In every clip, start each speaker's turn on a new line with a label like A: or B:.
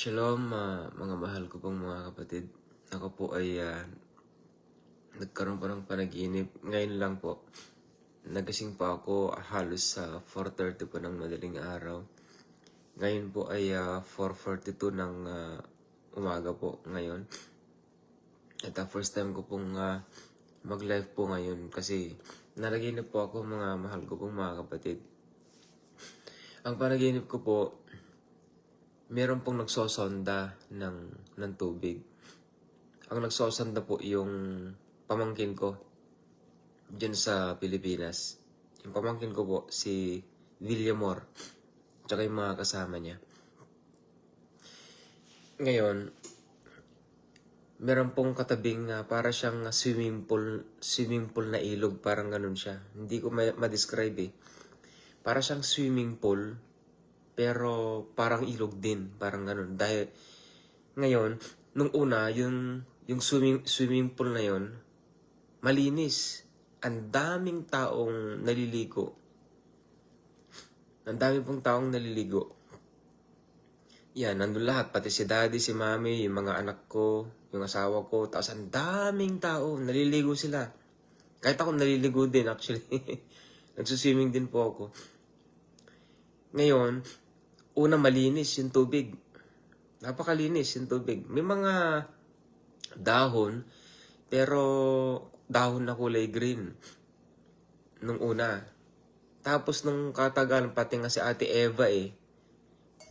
A: Shalom, mga mahal ko pong mga kapatid. Ako po ay nagkaroon po ng panaginip. Ngayon lang po, nagising po ako halos sa 4:30 po ng madaling araw. Ngayon po ay 4:42 ng umaga po ngayon. At first time ko pong mag-live po ngayon kasi nanaginip po ako, mga mahal ko pong mga kapatid. Ang panaginip ko po, meron pong nagsosonda ng tubig. Ang nagsosonda po yung pamangkin ko dyan sa Pilipinas. Yung pamangkin ko po, si Villamor, tsaka yung mga kasama niya. Ngayon, meron pong katabing para siyang swimming pool na ilog, parang ganun siya. Hindi ko ma-describe eh. Para siyang swimming pool, pero parang ilog din, parang ganun. Dahil ngayon, nung una, yung swimming pool na yon, malinis. Ang daming taong naliligo. Ang daming pong taong naliligo. Yan, nandun lahat. Pati si daddy, si mami, yung mga anak ko, yung asawa ko. Tapos ang daming tao, naliligo sila. Kahit ako naliligo din actually. Nagsuswimming din po ako. Ngayon, una malinis yung tubig. Napakalinis yung tubig. May mga dahon, pero dahon na kulay green. Nung una. Tapos nung katagalan, pati nga si Ate Eva eh.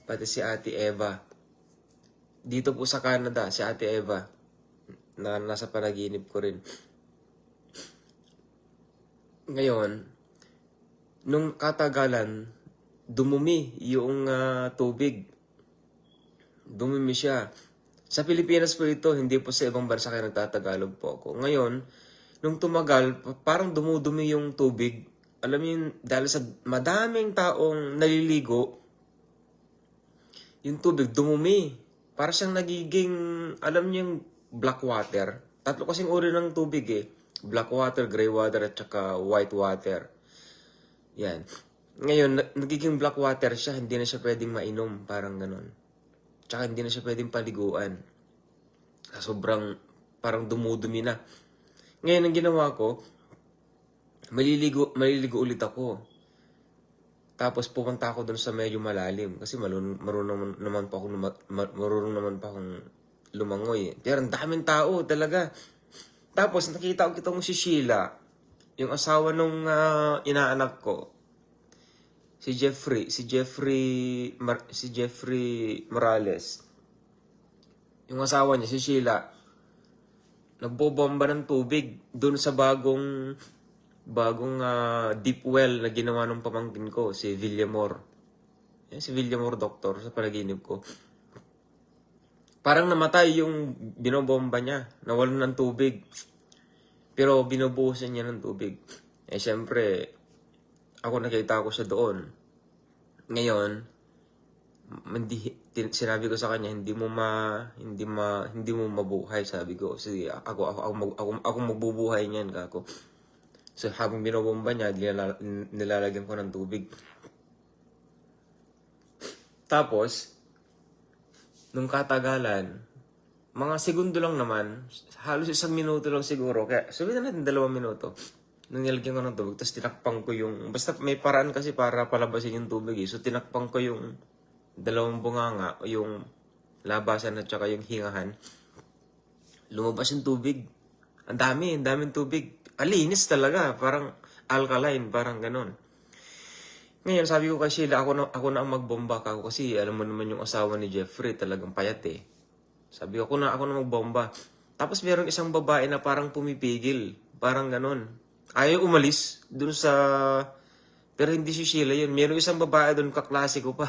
A: Pati si Ate Eva. Dito po sa Canada, si Ate Eva. Na nasa panaginip ko rin. Ngayon, nung katagalan, dumumi yung tubig. Dumumi siya. Sa Pilipinas po ito, hindi po sa ibang bansa kaya nagtatagalog po ako. Ngayon, nung tumagal, parang dumudumi yung tubig. Alam mo yun, dahil sa madaming taong naliligo, yung tubig dumumi. Para siyang nagiging, alam niyo yung black water. Tatlo kasing uri ng tubig eh. Black water, gray water, at saka white water. Yan. Ngayon, nagiging black water siya, hindi na siya pwedeng mainom, parang ganun. Tsaka hindi na siya pwedeng paliguan. Sobrang, parang dumudumi na. Ngayon, ang ginawa ko, maliligo ulit ako. Tapos pupunta ako dun sa medyo malalim, kasi marunong naman pa akong lumangoy. Pero ang daming tao talaga. Tapos nakita ko itong si Sheila, yung asawa nung inaanak ko. Si Jeffrey Morales. Yung asawa niya, si Sheila, nagbobomba ng tubig doon sa bagong deep well na ginawa ng pamangkin ko, si Villamor. Yan, si Villamor doktor sa panaginip ko. Parang namatay yung binobomba niya, nawalan ng tubig. Pero binubuhusan niya ng tubig. Eh syempre, ako nakita ko siya doon. Ngayon, sinabi ko sa kanya, hindi mo mabuhay, sabi ko. Kasi ako magbubuhay niyan, kako. So habang binobomba niya, nilalagyan ko ng tubig. Tapos, nung katagalan, mga segundo lang naman, halos 1 minuto lang siguro, kaya sabihin na natin 2 minuto. Nung nilagyan ko ng tubig, tapos tinakpang ko yung, basta may paraan kasi para palabasin yung tubig eh. So tinakpang ko yung 2 bunganga, yung labasan at saka yung hingahan. Lumabas yung tubig. Ang daming tubig. Alinis talaga, parang alkaline, parang ganon. Ngayon, sabi ko kay Sheila, ako na ang magbomba ka kasi alam mo naman yung asawa ni Jeffrey, talagang payat eh. Sabi ko, ako na magbomba. Tapos meron isang babae na parang pumipigil, parang ganon. Ayaw umalis dun sa... Pero hindi si Sheila yun. Meron isang babae dun, kaklase ko pa.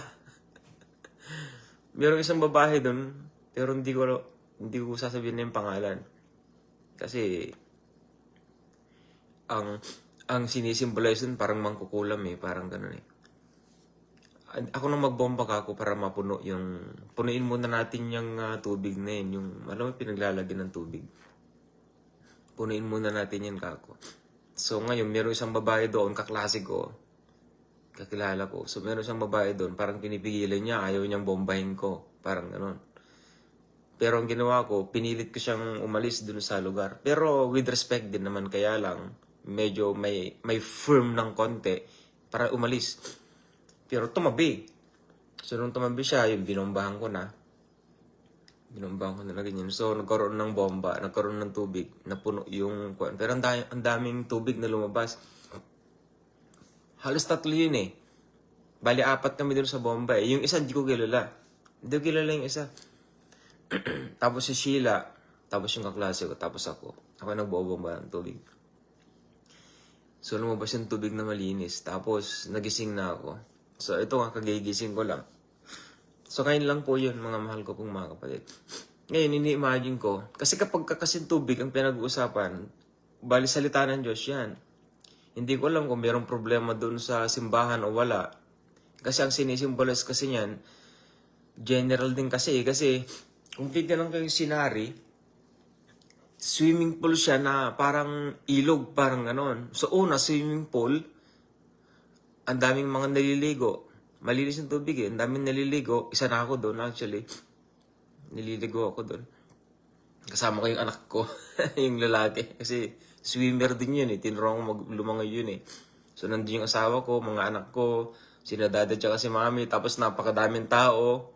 A: Meron isang babae dun, pero hindi ko sasabihin na yung pangalan. Kasi ang sinisimbolize dun parang mangkukulam eh, parang ganun eh. Ako nang magbomba ka ako para mapuno yung... Punuin muna natin yung tubig na yun, yung alam mo pinaglalagyan ng tubig. Punuin muna natin yan kako. So ngayon, meron isang babae doon, kaklase ko, kakilala ko. So meron isang babae doon, parang pinipigilan niya, ayaw niyang bombahin ko. Parang gano'n. Pero ang ginawa ko, pinilit ko siyang umalis dun sa lugar. Pero with respect din naman, kaya lang, medyo may firm ng konti para umalis. Pero tumabi. So nung tumabi siya, yung binombahan ko na. Binombahan ko na ganyan. So nagkaroon ng bomba, nagkaroon ng tubig, napuno yung kuwan. Pero ang daming tubig na lumabas. Halos 3 yun eh. Bali, 4 kami dun sa bomba eh. Yung isa, hindi ko kilala. Hindi ko kilala yung isa. Tapos si Sheila, tapos yung kaklase ko, tapos ako. Ako nagbobomba ng tubig. So lumabas yung tubig na malinis. Tapos nagising na ako. So ito nga, kagigising ko lang. So kain lang po yun, mga mahal ko pong mga kapatid. Ngayon, ini-imagine ko, kasi kapag kakasin tubig ang pinag-uusapan, bali salita ng Diyos yan. Hindi ko alam kung mayroong problema doon sa simbahan o wala. Kasi ang sinisimbolize kasi niyan, general din kasi. Kasi kung tignan lang kayo sinari, swimming pool siya na parang ilog, parang ganon. So una, swimming pool, ang daming mga naliligo. Malinis yung tubig eh, ang daming naliligo. Isa na ako doon actually. Nililigo ako doon. Kasama ko yung anak ko, yung lalaki. Kasi swimmer din yun eh, tinuruan ko lumangoy yun eh. So nandun yung asawa ko, mga anak ko, sina dada tsaka si mami, tapos napakadaming tao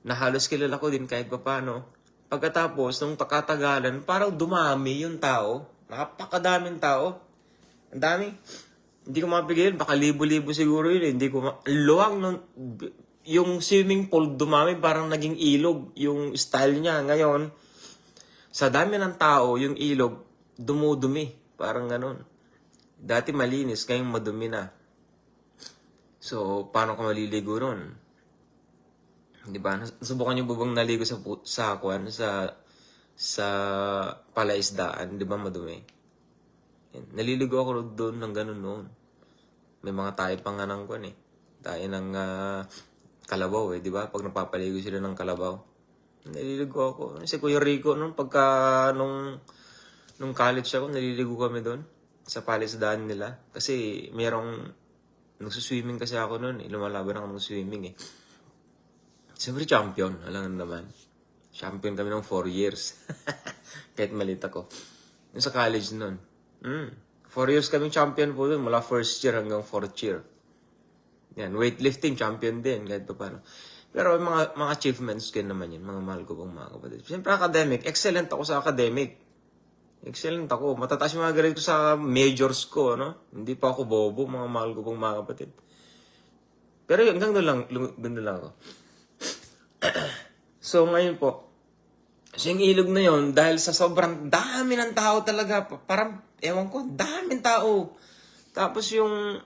A: na halos kilala ko din kahit paano. Pagkatapos, nung katagalan, parang dumami yung tao. Napakadaming tao. Ang dami. Hindi ko mapigil, baka libo-libo siguro yun eh. Hindi ko luwang ng... Yung swimming pool dumami, parang naging ilog yung style niya. Ngayon, sa dami ng tao, yung ilog, dumudumi. Parang ganon. Dati malinis, ngayong madumi na. So, paano ka maliligo nun? Di ba? Nasubukan niyo ba bang naligo sa palaisdaan? Di ba madumi? Yan. Naliligo ako doon ng ganun noon. May mga tayo pang nga ng kwan eh. Tayo ng kalabaw eh. Di ba? Pag napapaligo sila ng kalabaw. Naliligo ako. Si Kuya Rico nung nung college ako, naliligo kami doon. Sa palaisdaan nila. Kasi merong nagsuswimming kasi ako noon eh. Lumalaban ako ng swimming eh. Siyempre champion, alam naman. Champion kami ng 4 years. Kahit malit ako. Yung sa college nun. 4 years kami champion po dun. Mula first year hanggang 4th year. Yan, weightlifting champion din. Kahit pa paano. Pero mga achievements ko naman yun. Mga mahal ko pong mga kapatid. Siyempre academic. Excellent ako sa academic. Excellent ako. Matataas yung mga grade ko sa majors ko. No? Hindi pa ako bobo. Mga mahal ko pong mga kapatid. Pero yun, hanggang doon lang ako. So ngayon po, so yung ilog na yon dahil sa sobrang dami ng tao talaga, parang, ewan ko, daming tao. Tapos yung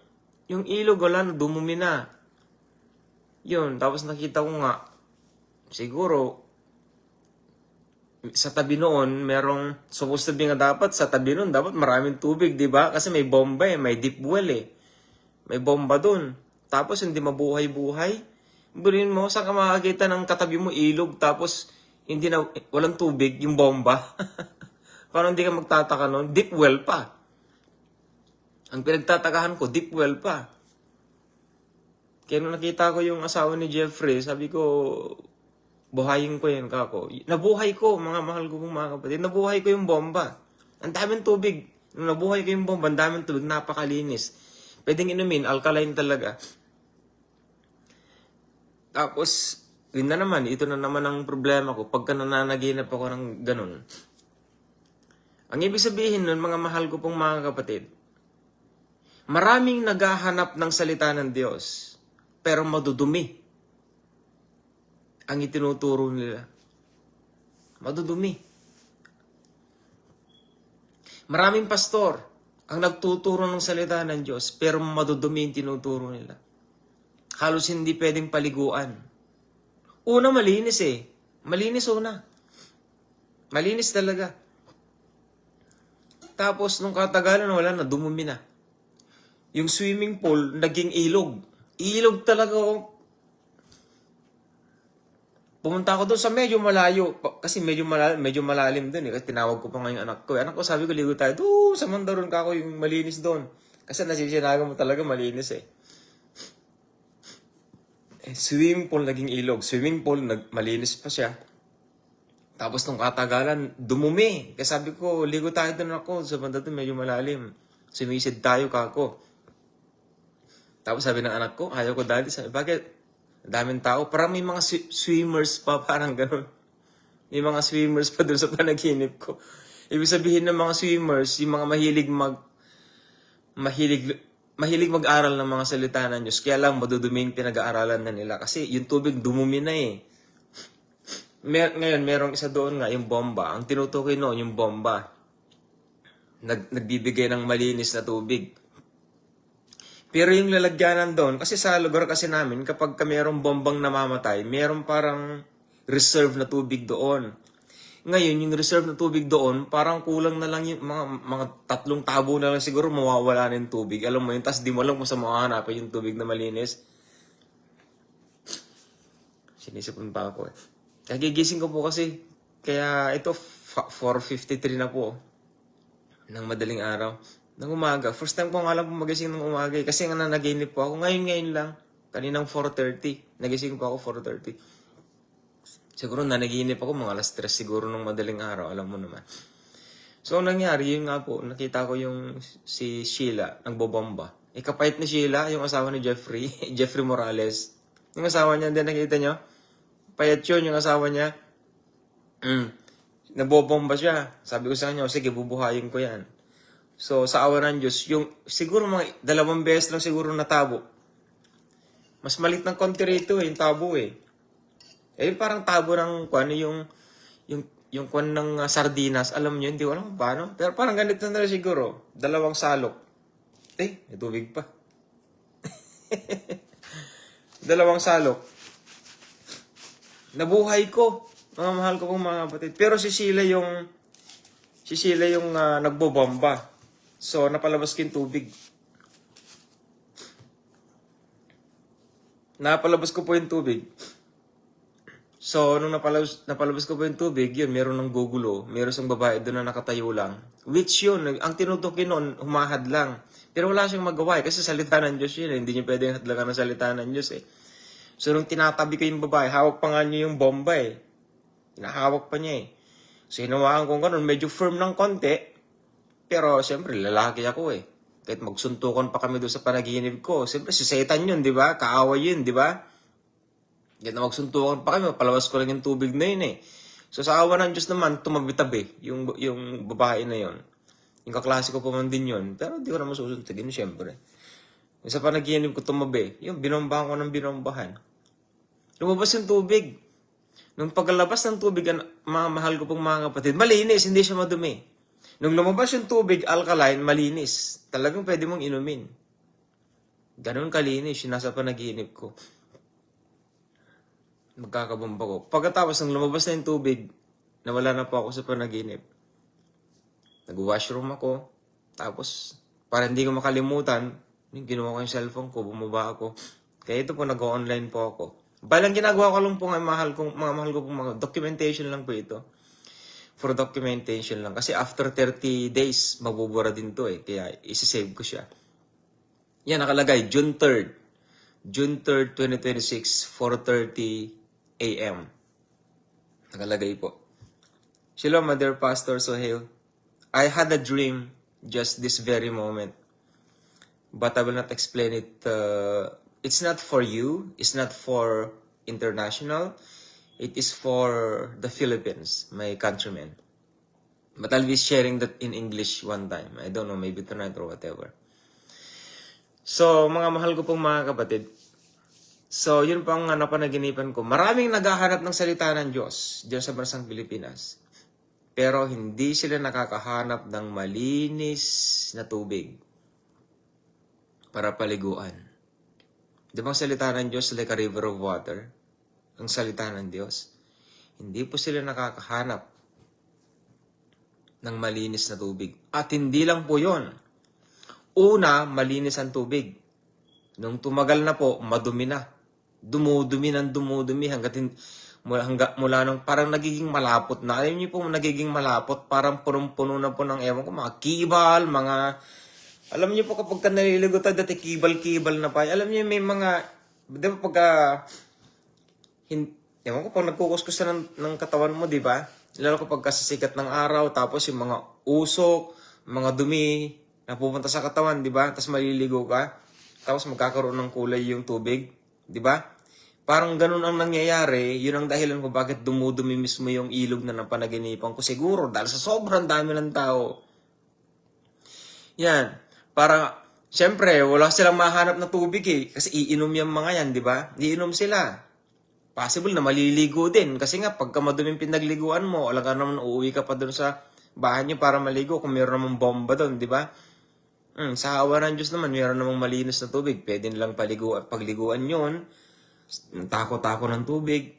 A: ilog, wala na, dumumi na. Yun, tapos nakita ko nga, siguro, sa tabi noon, merong, supposed to be nga dapat, sa tabi noon, dapat maraming tubig, di ba? Kasi may bomba eh, may deep well eh. May bomba dun. Tapos hindi mabuhay-buhay. Bulin mo, saan ka makakita ng katabi mo ilog, tapos hindi na, walang tubig, yung bomba. Paano hindi ka magtataka nun? Deep well pa. Ang pinagtatakahan ko, deep well pa. Kaya nung nakita ko yung asawa ni Jeffrey, sabi ko, buhayin ko yan kako. Nabuhay ko, mga mahal ko pong mga kapatid, nabuhay ko yung bomba. Ang daming tubig. Nung nabuhay ko yung bomba, ang daming tubig, napakalinis. Pwedeng inumin, alkaline talaga. Tapos, yun na naman, ito na naman ang problema ko pagka nananaginap ako ng ganun. Ang ibig sabihin nun, mga mahal ko pong mga kapatid, maraming naghahanap ng salita ng Diyos, pero madudumi ang itinuturo nila. Madudumi. Maraming pastor ang nagtuturo ng salita ng Diyos, pero madudumi ang tinuturo nila. Halos hindi pwedeng paliguan. Una, malinis eh. Malinis una. Malinis talaga. Tapos, nung katagalan, wala na, dumumi na. Yung swimming pool, naging ilog. Ilog talaga oh. Pumunta ako doon sa medyo malayo. Kasi medyo malalim doon eh. Kasi tinawag ko pa nga yung anak ko. Anak ko, sabi ko, ligo tayo. Doon, sa Mandaron ka ako yung malinis doon. Kasi nasisinaga mo talaga malinis eh. Swimming pool naging ilog. Swimming pool, malinis pa siya. Tapos nung katagalan, dumumi. Kaya sabi ko, ligo tayo doon ako. Sa banda doon, medyo malalim. Sumisid tayo kako. Tapos sabi ng anak ko, ayaw ko daddy. Sabi, bakit? Daming tao. Parang may mga swimmers pa, parang ganun. May mga swimmers pa doon sa panaginip ko. Ibig sabihin ng mga swimmers, yung mga mahilig mag-aral ng mga salita ng Diyos. Kaya lang, maduduming pinag-aaralan na nila. Kasi yung tubig dumumi na eh. Ngayon, merong isa doon nga, yung bomba. Ang tinutukoy noon, yung bomba. Nagbibigay ng malinis na tubig. Pero yung lalagyanan doon, kasi sa lugar kasi namin, kapag merong bombang namamatay, merong parang reserve na tubig doon. Ngayon, yung reserve na tubig doon, parang kulang na lang yung mga 3 tabo na lang siguro mawawala na yung tubig. Alam mo yun, tas di mo alam kung saan makahanapin yung tubig na malinis. Sinisipon pa ako eh. Kagigising ko po kasi. Kaya ito, 4:53 na po. Ng madaling araw. Ng umaga. First time ko nga lang po magising ng umaga eh. Kasi nga nanaginip po ako. Ngayon lang. Kaninang 4:30. Nagising po ako 4:30. Siguro nanaginip ako mga alas 3 siguro ng madaling araw. Alam mo naman. So, ang nangyari, yun nga po. Nakita ko yung si Sheila, nagbobomba. Kapait ni Sheila, yung asawa ni Jeffrey. Jeffrey Morales. Yung asawa niya, din nakita nyo? Payat yun, yung asawa niya. Nabobomba siya. Sabi ko sa kanya, sige, bubuhayin ko yan. So, sa awa ng Diyos, yung siguro mga 2 beses lang siguro natabo. Mas malit ng konti rito yung tabo eh. Parang tabo ng yung kwan ng sardinas. Alam niyo, hindi ko alam kung paano. Pero parang ganito na rin siguro. 2 salok. May tubig pa. 2 salok. Nabuhay ko. Mga mahal ko pong mga kapatid. Pero si Sheila yung nagbobomba. So, napalabas ko yung tubig. Napalabas ko po yung tubig. So, nung napalabas ko po yung tubig, yun, meron ng gugulo. Meron isang babae doon na nakatayo lang. Which yun, ang tinutukin nun, humahad lang. Pero wala siyang magawa kasi salita ng Diyos yun. Hindi niya pwedeng hadlakan ng salita ng Diyos eh. So, nung tinatabi ko yung babae, hawak pa nga niya yung bomba eh. Hinahawak pa niya eh. So, hinawakan ko ganun, medyo firm ng konti. Pero, siyempre, lalaki ako eh. Kahit magsuntukan pa kami doon sa panaginip ko. Siyempre, si Satan yun, di ba? Kaaway yun, di ba? Kahit na magsuntukan pa kami, palabas ko lang yung tubig na yun eh. So, sa awa ng Diyos naman, tumabi-tabi yung babae na yun. Yung kaklase ko pa man din yun. Pero, di ko naman susuntigin, siyempre. Sa panaginip ko tumabi, yung binombahan ko ng binombahan. Lumabas yung tubig. Nung paglalabas ng tubig, mga mahal ko pong mga kapatid, malinis, hindi siya madumi. Nung lumabas yung tubig, alkaline, malinis. Talagang pwede mong inumin. Ganun kalinis yung nasa panaginip ko. Magkakabomba ko. Pagkatapos, nung lumabas na yung tubig, nawala na po ako sa panaginip. Nag-washroom ako. Tapos, para hindi ko makalimutan, ginawa ko yung cellphone ko, bumaba ako. Kaya ito po, nag-online po ako. Balang ginagawa ko lang po mga mahal ko pong mga documentation lang po ito. For documentation lang. Kasi after 30 days, mabubura din to eh. Kaya isi-save ko siya. Yan, nakalagay, June 3rd. June 3rd, 2026, 4:30 a.m. Nakalagay po. Shalom, Mother Pastor Sohail. I had a dream just this very moment. But I will not explain it. It's not for you. It's not for international. It is for the Philippines, my countrymen. But I'll be sharing that in English one time. I don't know, maybe tonight or whatever. So, mga mahal ko pong mga kapatid. So, yun pang napanaginipan ko. Maraming naghahanap ng salita ng Diyos diyan sa bansang Pilipinas. Pero hindi sila nakakahanap ng malinis na tubig para paliguan. Di ba ang salita ng Diyos like a river of water? Ang salita ng Diyos. Hindi po sila nakakahanap ng malinis na tubig. At hindi lang po yon. Una, malinis ang tubig. Nung tumagal na po, madumi na. Dumudumi mula nung parang nagiging malapot na. Alam niyo po, nagiging malapot. Parang punong-puno na po ng ewan ko, mga kibal, mga... Alam niyo po kapag naliligo tayo, dati kibal-kibal na pa. Alam niyo may mga... Di ba pagka... ewan ko, pag nagkukuskus na ng katawan mo, di ba? Lalo kapag kasisikat ng araw, tapos yung mga usok, mga dumi, na pupunta sa katawan, di ba? Tapos maliligo ka, tapos magkakaroon ng kulay yung tubig, di ba? Parang ganun ang nangyayari, yun ang dahilan kung bakit dumudumi mismo yung ilog na napanaginipan ko. Siguro dahil sa sobrang dami ng tao. Yan. Para, syempre, wala silang mahanap na tubig eh. Kasi iinom yung mga yan, di ba? Iinom sila. Possible na maliligo din. Kasi nga, pagka maduming pinagliguan mo, alam ka naman, uuwi ka pa doon sa bahay niyo para maligo kung mayroon namang bomba doon, di ba? Sa awa ng Diyos naman, mayroon namang malinis na tubig. Pwede nilang pagliguan yun. Tako-tako ng tubig.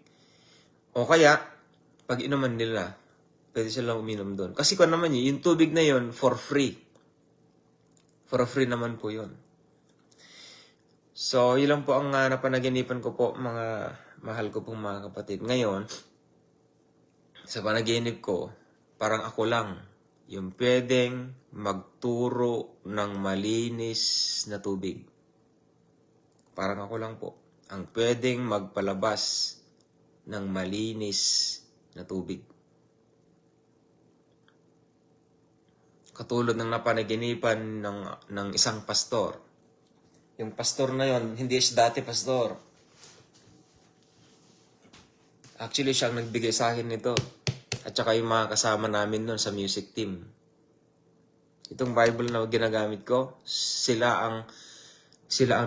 A: O kaya, pag inuman nila, pwede silang uminom doon. Kasi kung naman yun, yung tubig na yun, for free. For free naman po yun. So, yun lang po ang napanaginipan ko po, mga mahal ko pong mga kapatid. Ngayon, sa panaginip ko, parang ako lang yung pwedeng magturo ng malinis na tubig. Parang ako lang po ang pwedeng magpalabas ng malinis na tubig. Katulad ng napanaginipan ng isang pastor. Yung pastor na yon, hindi siya dati pastor. Actually, siya ang nagbigay sa akin nito. At saka yung mga kasama namin nun sa music team. Itong Bible na ginagamit ko, sila ang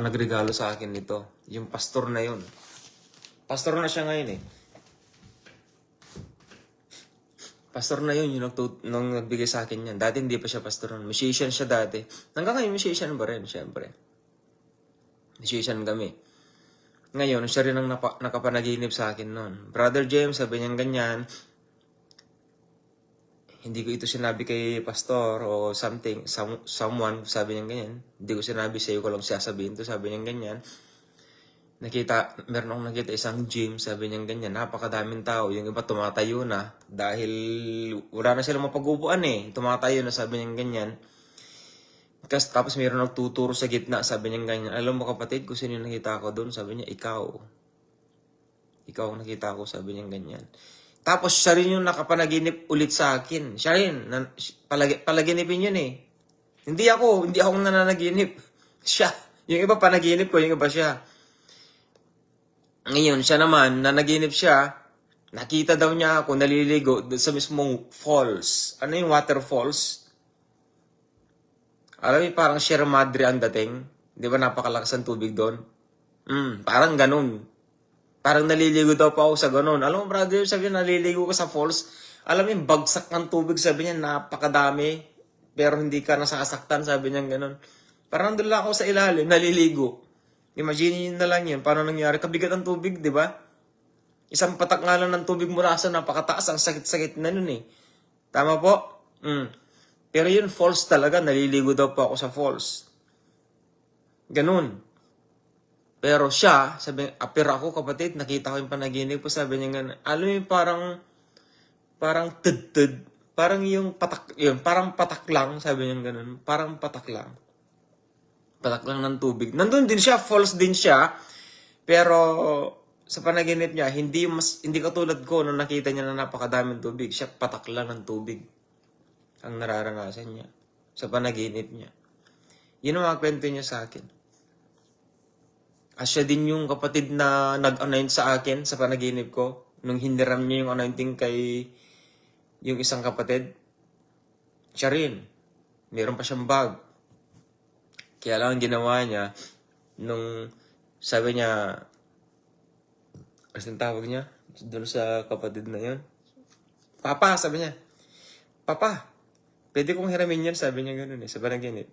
A: nagregalo sa akin nito. Yung pastor na yun. Pastor na siya ngayon eh. Pastor na yun, nung nagbigay sa akin yan. Dati hindi pa siya pastor nun. Musician siya dati. Hanggang ngayon, musician ba rin, syempre. Musician kami. Ngayon, siya rin ang nakapanaginip sa akin nun. Brother James, sabi niya ganyan, hindi ko ito sinabi kay pastor o someone, sabi niya ganyan. Hindi ko sinabi sa iyo ko lang sasabihin to, sabi niya ganyan. Meron akong nakita isang gym, sabi niya ganyan, napakadaming tao. Yung iba tumatayo na dahil wala na silang mapag-upuan eh. Tumatayo na, sabi niya ganyan. Tapos mayroon nagtuturo sa gitna, sabi niya ganyan. Alam mo kapatid, kung sino yung nakita ko doon, sabi niya, ikaw. Ikaw ang nakita ko, sabi niya ganyan. Tapos siya rin yung nakapanaginip ulit sa akin. Siya rin, palaginipin yun eh. Hindi ako nananaginip. Siya. Yung iba panaginip ko, yung iba siya. Ngayon, siya naman, nanaginip siya, nakita daw niya ako naliligo sa mismong falls. Ano yung waterfalls? Alam mo, parang Sierra Madre ang dating. Di ba napakalakas ang tubig doon? Parang ganun. Parang naliligo daw pa ako sa ganun. Alam mo, brother, sabi niya, naliligo ka sa falls. Alam mo yung bagsak ng tubig, sabi niya, napakadami. Pero hindi ka nasasaktan, sabi niya ganun. Parang doon lang ako sa ilalim, naliligo. Imagine nyo na lang yun. Paano nangyari? Kabigat ang tubig, di ba? Isang patak nga lang ng tubig mula sa napakataas. Ang sakit-sakit na nun eh. Tama po? Pero yun, falls talaga. Naliligo daw po ako sa falls. Ganun. Pero siya, sabi, pero ako kapatid, nakita ko yung panaginip ko, sabi niya ganun. Alam mo yung parang tud. Parang yung patak, yun, parang patak lang, sabi niya ganun. Parang patak lang. Patak lang ng tubig. Nandun din siya, falls din siya. Pero sa panaginip niya, hindi katulad ko nung nakita niya na napakadaming tubig. Siya patak lang ng tubig ang nararanasan niya sa panaginip niya. Yun ang mga kwento niya sa akin. At siya din yung kapatid na nag-anoint sa akin sa panaginip ko. Nung hiniram niya yung anointing kay yung isang kapatid. Siya rin. Meron pa siyang bag. Kaya lang ang ginawa niya, nung sabi niya, ang tawag niya, doon sa kapatid na yun. Papa, sabi niya. Papa, pwede kong hiramin yan, sabi niya gano'n eh, sa panaginip.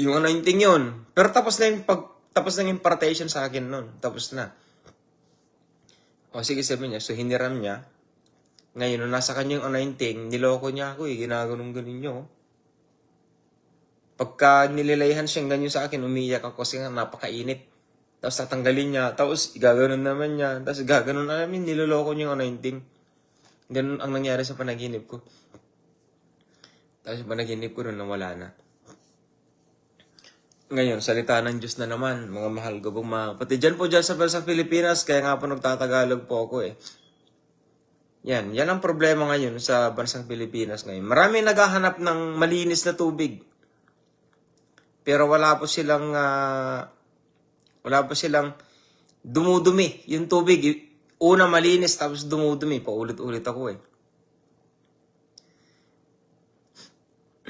A: Yung anointing yun. Pero tapos na yung impartation sa akin nun. Tapos na. O sige, sabi niya, so hiniram niya. Ngayon, nung nasa kanya yung anointing, niloko niya ako eh, ginaganong-ganon niyo. Pagka nililayhan siyang ganyan sa akin, umiyak ako kasi nga napakainit. Tapos tatanggalin niya, tapos gaganon naman niya, tapos gaganon namin, niloloko niya yung anointing. Ganun ang nangyari sa panaginip ko. Tapos yung panaginip ko nun nawala na. Ngayon, salita ng Diyos na naman, mga mahal ko pong mga kapatid. Dyan sa Pilipinas, kaya nga po nagtatagalog po ako eh. Yan ang problema ngayon sa bansang Pilipinas ngayon. Marami naghahanap ng malinis na tubig. Pero wala pa silang dumudumi yung tubig. Una malinis tapos dumudumi. Paulit-ulit ako eh.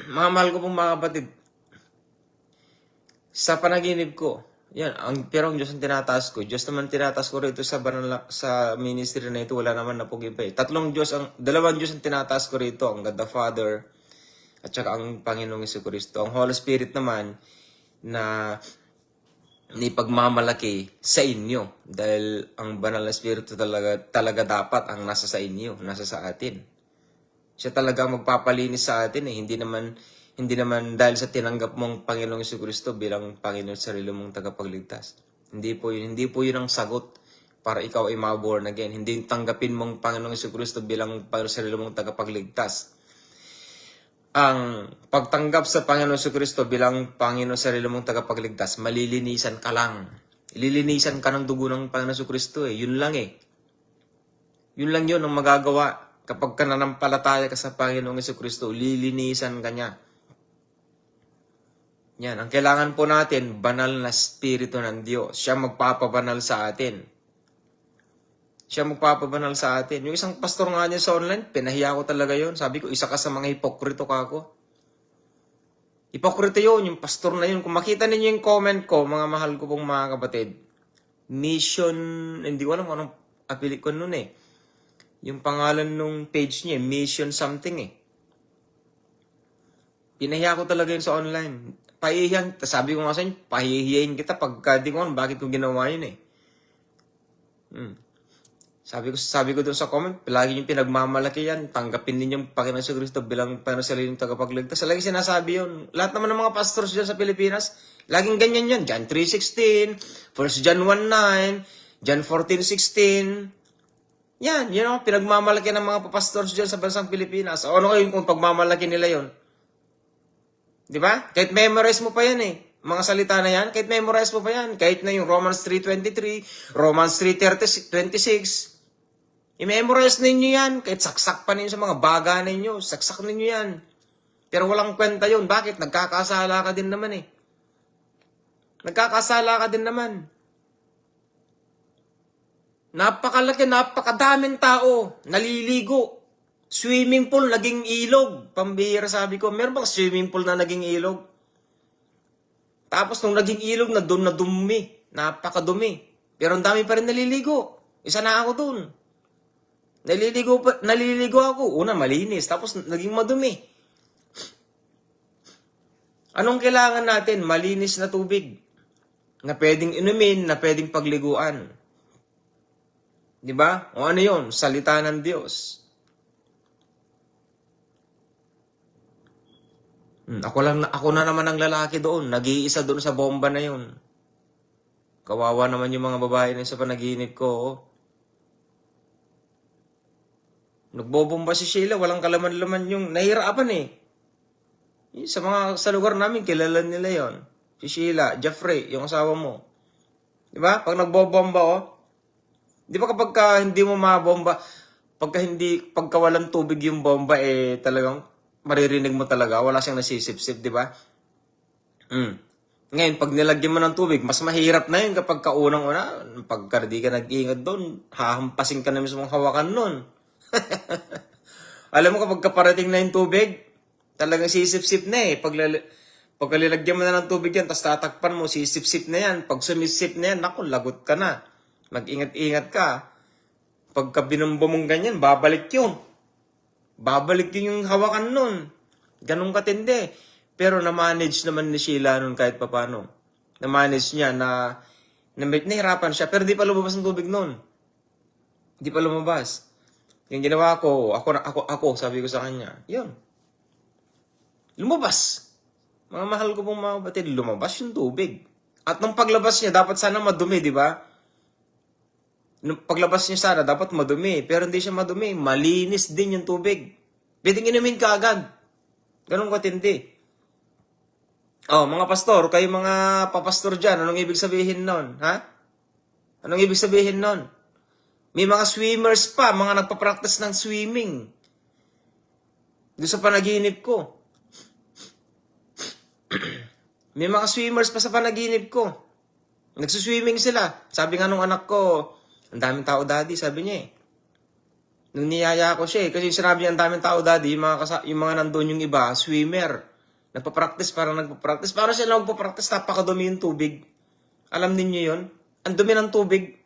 A: Mga mahal ko pong mga kapatid, sa panaginip ko, pero ang Diyos ang tinataas ko. Diyos naman tinataas ko rito sa ministry na ito, wala naman na pong iba eh. Dalawang Diyos ang tinataas ko rito, ang God the Father, at saka ang Panginoong Jesucristo. Ang Holy Spirit naman, na ipagmamalaki sa inyo. Dahil ang banal na Espiritu talaga dapat ang nasa sa inyo, nasa sa atin. Siya talaga magpapalinis sa atin eh. Hindi naman dahil sa tinanggap mong Panginoong Jesucristo bilang Panginoon sa sarili mong tagapagligtas. Hindi po yun ang sagot para ikaw ay ma-born again. Hindi tanggapin mong Panginoong Jesucristo bilang Panginoon sa sarili mong tagapagligtas. Ang pagtanggap sa Panginoong Jesucristo bilang Panginoon sa sarili mong tagapagligtas, malilinisan ka lang. Ililinisan ka ng dugo ng Panginoong Jesucristo eh. Yun lang eh. Yun lang yun ang magagawa. Kapag ka nanampalataya ka sa Panginoong Jesucristo, lilinisan ka niya. Yan, ang kailangan po natin, banal na Espiritu ng Diyos. Siya magpapabanal sa atin. Yung isang pastor nga niya sa online, pinahiya ko talaga yon. Sabi ko, isa ka sa mga hipokrito ka ako. Hipokrito yun, yung pastor na yun. Kung makita ninyo yung comment ko, mga mahal ko pong mga kapatid, mission, hindi ko alam kung anong apili ko nun eh. Yung pangalan nung page niya, mission something eh. Pinahiya ko talaga yun sa online. Sabi ko nga sa inyo, pahihiyain kita pagka di ko alam bakit ko ginawa yun eh. Sabi ko doon sa comment, lagi yung pinagmamalaki yan, tanggapin ninyong Panginoon sa Kristo bilang Panginoon sa liling tagapagligtas. Lagi sinasabi yun. Lahat naman ng mga pastors dyan sa Pilipinas, laging ganyan yan. John 3:16, 1 John 1:9, John 14:16. Yan, pinagmamalaki ng mga pastors dyan sa bansang Pilipinas. O ano kayo kung pagmamalaki nila yon? Di ba? Kahit memorize mo pa yan eh. Mga salita na yan, kahit memorize mo pa yan. Kahit na yung Romans 3:23, Romans 3:26. I-memorize ninyo yan. Kahit saksak pa ninyo sa mga baga ninyo. Saksak ninyo yan. Pero walang kwenta yun. Bakit? Nagkakasala ka din naman eh. Napakadaming tao. Naliligo. Swimming pool, naging ilog. Pambihira sabi ko, meron bang swimming pool na naging ilog? Tapos nung naging ilog na doon na dumi. Napakadumi. Pero ang dami pa rin naliligo. Isa na ako doon. Naliligo ako. Una, malinis. Tapos naging madumi. Anong kailangan natin? Malinis na tubig. Na pwedeng inumin, na pwedeng pagliguan. Diba? O ano yun? Salita ng Diyos. Ako na naman ang lalaki doon. Nag-iisa doon sa bomba na yun. Kawawa naman yung mga babae na sa panaginip ko. Oh. Nagbobomba si Sheila, walang kalaman-laman yung nahirapan eh. Sa lugar namin, kilala nila yon. Si Sheila, Jeffrey, yung asawa mo. Di ba? Pag nagbobomba, oh. Di ba kapag hindi mo mabomba, pagka walang tubig yung bomba, eh talagang maririnig mo talaga, wala siyang nasisip-sip, di ba? Ngayon, pag nilagyan mo ng tubig, mas mahirap na yun kapag kaunang-una. Pagka di ka nag-iingat doon, hahampasin ka na mismo hawakan nun. Alam mo kapag kaparating na yung tubig, talagang sisip-sip na eh. Pagka nilagyan mo na ng tubig yan, tapos tatakpan mo, sisip-sip na yan. Pag sumisip na yan, naku, lagot ka na. Mag-ingat-ingat ka. Pagka binombo mong ganyan, babalik yun. Babalik yun yung hawakan nun. Ganun katindi. Pero na-manage naman ni Sheila nun kahit papano. Na-manage niya na nahirapan siya. Pero di pa lumabas ng tubig nun. Di pa lumabas. Yung ginawa ko, ako, sabi ko sa kanya, yun. Lumabas. Mga mahal ko pong mga batid, lumabas yung tubig. At nung paglabas niya, dapat sana madumi, di ba? Nung paglabas niya sana, dapat madumi. Pero hindi siya madumi. Malinis din yung tubig. Pwedeng inumin ka agad. Ganun katindi. Oh, mga pastor, kayo mga papastor dyan, anong ibig sabihin nun? Ha? Anong ibig sabihin nun? May mga swimmers pa, mga nagpa-practice ng swimming. Doon sa panaginip ko. May mga swimmers pa sa panaginip ko. Nagsuswimming sila. Sabi nga nung anak ko, ang daming tao, daddy, sabi niya eh. Nung niyaya ko siya eh, kasi sinabi niya ang daming tao, daddy, yung mga nandun yung iba, swimmer. Nagpa-practice, parang nagpa-practice. Parang sila nagpa-practice, napakadumi yung tubig. Alam ninyo yun? Ang dumi ng tubig.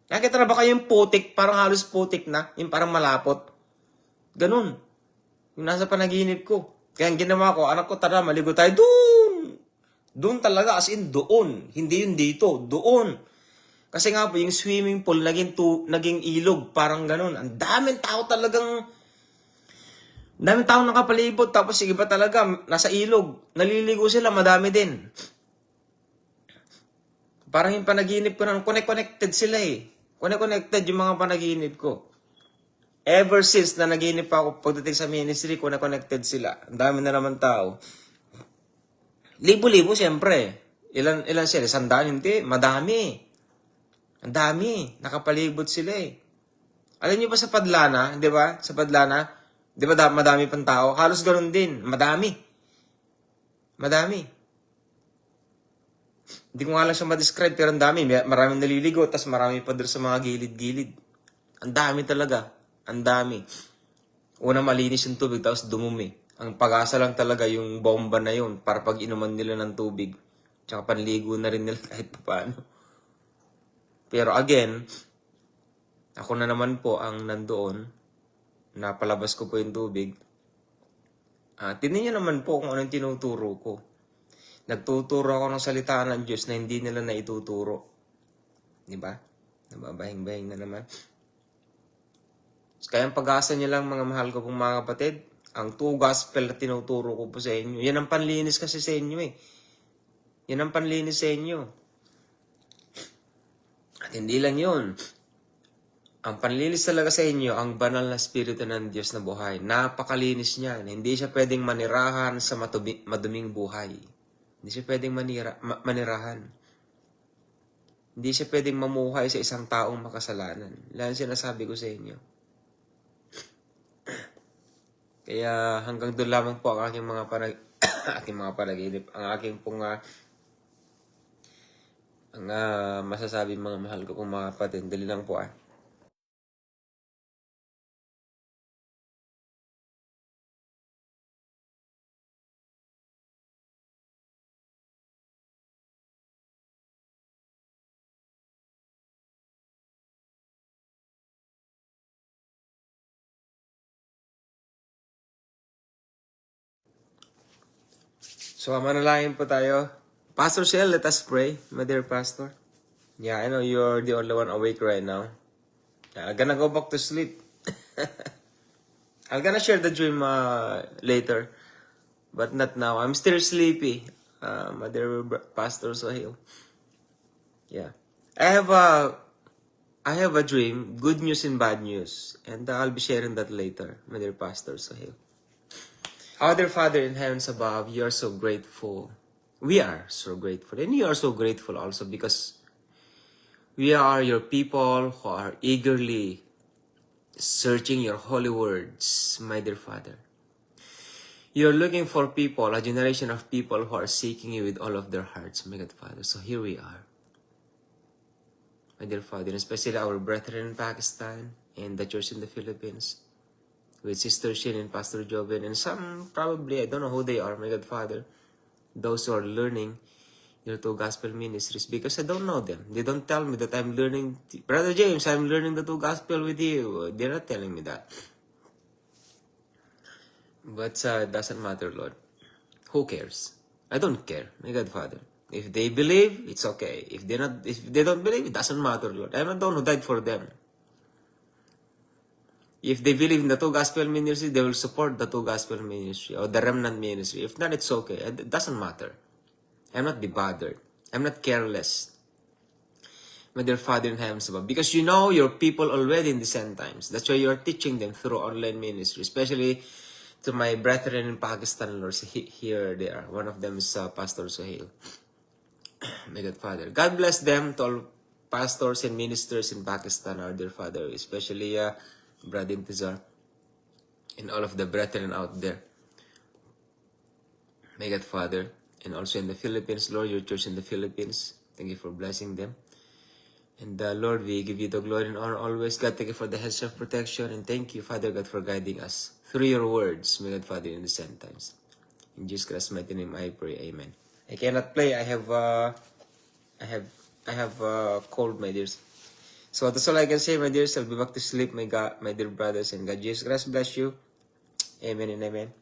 A: Nakita na ba kayo yung putik? Parang halos putik na. Yung parang malapot. Ganun. Yung nasa panaginip ko. Kaya ang ginawa ko, anak ko, tara, maligo tayo. Doon talaga, as in doon. Hindi yun dito, doon. Kasi nga po, yung swimming pool, naging ilog. Parang ganun. Ang daming tao talagang... Ang daming tao nakapalibot. Tapos yung iba talaga, nasa ilog. Naliligo sila, madami din. Parang yung panaginip ko na, connected sila eh. Connected yung mga panaginip ko. Ever since na naginip ako pagdating sa ministry, connected sila. Ang dami na naman tao. Libo-libo siyempre. Ilan sila? 100? Hindi. Madami. Ang dami. Nakapalibot sila eh. Alam niyo ba sa Padlana? Di ba? Sa Padlana, di ba madami pang tao? Halos ganun din. Madami. Hindi ko nga lang siya ma-describe, pero ang dami. Maraming naliligo, tas marami pa doon sa mga gilid-gilid. Ang dami talaga. Ang dami. Una malinis yung tubig, tapos dumumi. Ang pag-asa lang talaga yung bomba na yun para pag inuman nila ng tubig. Tsaka panligo na rin nila kahit paano. Pero again, ako na naman po ang nandoon. Napalabas ko po yung tubig. Tingnan niyo naman po kung anong tinuturo ko. Nagtuturo ako ng salita ng Diyos na hindi nila naituturo. Di ba? Nababahing-bahing na naman. Kaya ang pag-asa niyo lang, mga mahal ko pong mga kapatid, ang two gospel na tinuturo ko po sa inyo. Yan ang panlinis kasi sa inyo eh. Yan ang panlinis sa inyo. At hindi lang yun. Ang panlinis talaga sa inyo, ang banal na spirito ng Diyos na buhay. Napakalinis niyan. Hindi siya pwedeng manirahan sa maduming buhay. Hindi siya pwedeng manirahan. Hindi siya pwedeng mamuhay sa isang taong makasalanan. Yan sinasabi ko sa inyo. Kaya hanggang doon lamang po ang aking mga panaginip. Ang aking pong masasabi mga mahal ko pong mga kapatid. Dali lang po So, manalangin po tayo. Pastor Shell, let us pray, my dear pastor. Yeah, I know you're the only one awake right now. I'm gonna go back to sleep. I'm gonna share the dream later, but not now. I'm still sleepy, my dear Pastor Sohail. Yeah, I have a dream, good news and bad news, and I'll be sharing that later, my dear Pastor Sohail. Our dear Father in heavens above, you are so grateful. We are so grateful, and you are so grateful also because we are your people who are eagerly searching your holy words, my dear Father. You're looking for people, a generation of people who are seeking you with all of their hearts, my God Father. So here we are, my dear Father, especially our brethren in Pakistan and the church in the Philippines, with Sister Shin and Pastor Joven, and some probably, I don't know who they are, my God Father, those who are learning your two gospel ministries, because I don't know them. They don't tell me that I'm learning, Brother James, I'm learning the two gospel with you. They're not telling me that. But it doesn't matter, Lord. Who cares? I don't care, my God Father. If they believe, it's okay. If they don't believe, it doesn't matter, Lord. I'm not the one who died for them. If they believe in the two gospel ministry, they will support the two gospel ministry or the remnant ministry. If not, it's okay. It doesn't matter. I'm not be bothered. I'm not careless. My dear Father in heavens above, because you know your people already in the end times. That's why you are teaching them through online ministry, especially to my brethren in Pakistan, Lord. Here they are. One of them is Pastor Sohail. My God Father. God bless them to all pastors and ministers in Pakistan, our dear Father, especially Brother Intizar and all of the brethren out there. May God, Father, and also in the Philippines, Lord, your church in the Philippines, thank you for blessing them. And Lord, we give you the glory and honor always. God, thank you for the hedge of protection. And thank you, Father God, for guiding us through your words, may God, Father, in the end times. In Jesus Christ's mighty name I pray, amen. I cannot play. I have cold, my dears. So that's all I can say, my dears. I'll be back to sleep, my dear brothers, and God Jesus Christ bless you. Amen and amen.